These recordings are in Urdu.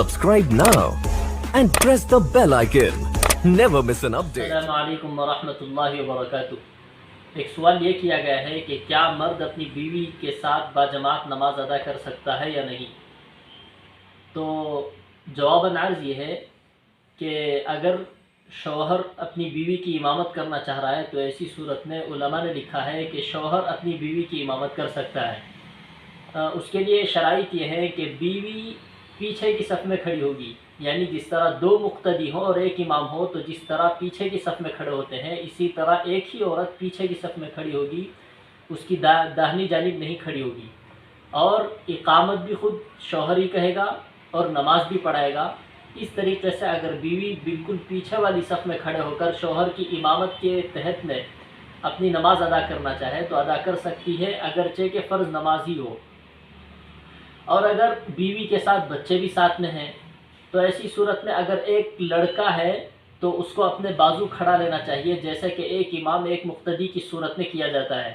Subscribe now and press the bell icon. Never miss an update. السلام علیکم ورحمۃ اللہ وبرکاتہ۔ ایک سوال یہ کیا گیا ہے کہ کیا مرد اپنی بیوی کے ساتھ باجماعت نماز ادا کر سکتا ہے یا نہیں؟ تو جواباً عرض یہ ہے کہ اگر شوہر اپنی بیوی کی امامت کرنا چاہ رہا ہے تو ایسی صورت میں علماء نے لکھا ہے کہ شوہر اپنی بیوی کی امامت کر سکتا ہے۔ اس کے لیے شرائط یہ ہے کہ بیوی پیچھے کی صف میں کھڑی ہوگی، یعنی جس طرح دو مقتدی ہوں اور ایک امام ہو تو جس طرح پیچھے کی صف میں کھڑے ہوتے ہیں اسی طرح ایک ہی عورت پیچھے کی صف میں کھڑی ہوگی، اس کی داہنی جانب نہیں کھڑی ہوگی، اور اقامت بھی خود شوہر ہی کہے گا اور نماز بھی پڑھائے گا۔ اس طریقے سے اگر بیوی بالکل پیچھے والی صف میں کھڑے ہو کر شوہر کی امامت کے تحت میں اپنی نماز ادا کرنا چاہے تو ادا کر سکتی ہے، اگرچہ کہ فرض نماز ہی ہو۔ اور اگر بیوی کے ساتھ بچے بھی ساتھ میں ہیں تو ایسی صورت میں اگر ایک لڑکا ہے تو اس کو اپنے بازو کھڑا لینا چاہیے، جیسے کہ ایک امام ایک مقتدی کی صورت میں کیا جاتا ہے،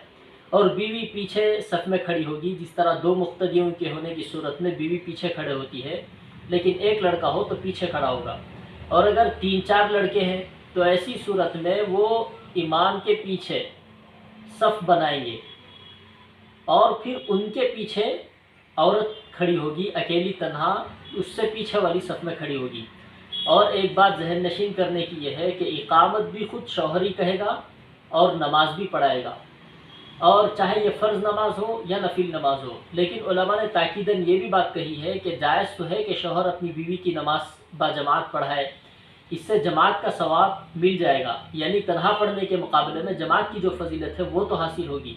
اور بیوی پیچھے صف میں کھڑی ہوگی جس طرح دو مقتدیوں کے ہونے کی صورت میں بیوی پیچھے کھڑے ہوتی ہے، لیکن ایک لڑکا ہو تو پیچھے کھڑا ہوگا۔ اور اگر 3-4 لڑکے ہیں تو ایسی صورت میں وہ امام کے پیچھے صف بنائیں گے اور پھر ان کے پیچھے عورت کھڑی ہوگی اکیلی تنہا، اس سے پیچھے والی صف میں کھڑی ہوگی۔ اور ایک بات ذہن نشین کرنے کی یہ ہے کہ اقامت بھی خود شوہر ہی کہے گا اور نماز بھی پڑھائے گا، اور چاہے یہ فرض نماز ہو یا نفل نماز ہو۔ لیکن علماء نے تاکیداً یہ بھی بات کہی ہے کہ جائز تو ہے کہ شوہر اپنی بیوی کی نماز باجماعت پڑھائے، اس سے جماعت کا ثواب مل جائے گا، یعنی تنہا پڑھنے کے مقابلے میں جماعت کی جو فضیلت ہے وہ تو حاصل ہوگی،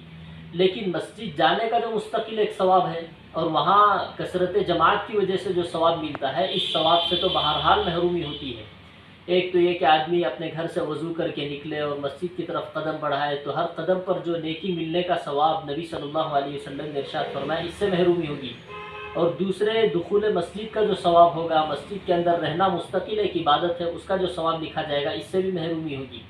لیکن مسجد جانے کا جو مستقل ایک ثواب ہے اور وہاں کثرت جماعت کی وجہ سے جو ثواب ملتا ہے، اس ثواب سے تو بہرحال محرومی ہوتی ہے۔ ایک تو یہ کہ آدمی اپنے گھر سے وضو کر کے نکلے اور مسجد کی طرف قدم بڑھائے تو ہر قدم پر جو نیکی ملنے کا ثواب نبی صلی اللہ علیہ وسلم نے ارشاد فرمایا، اس سے محرومی ہوگی۔ اور دوسرے دخول مسجد کا جو ثواب ہوگا، مسجد کے اندر رہنا مستقل ایک عبادت ہے، اس کا جو ثواب لکھا جائے گا، اس سے بھی محرومی ہوگی۔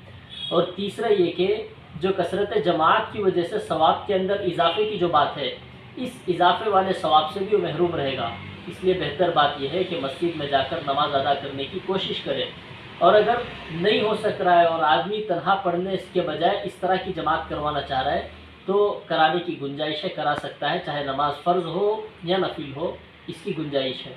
اور تیسرا یہ کہ جو کثرت جماعت کی وجہ سے ثواب کے اندر اضافے کی جو بات ہے، اس اضافے والے ثواب سے بھی وہ محروم رہے گا۔ اس لیے بہتر بات یہ ہے کہ مسجد میں جا کر نماز ادا کرنے کی کوشش کرے، اور اگر نہیں ہو سک رہا ہے اور آدمی تنہا پڑھنے کے بجائے اس طرح کی جماعت کروانا چاہ رہا ہے تو کرانے کی گنجائش ہے، کرا سکتا ہے، چاہے نماز فرض ہو یا نفل ہو، اس کی گنجائش ہے۔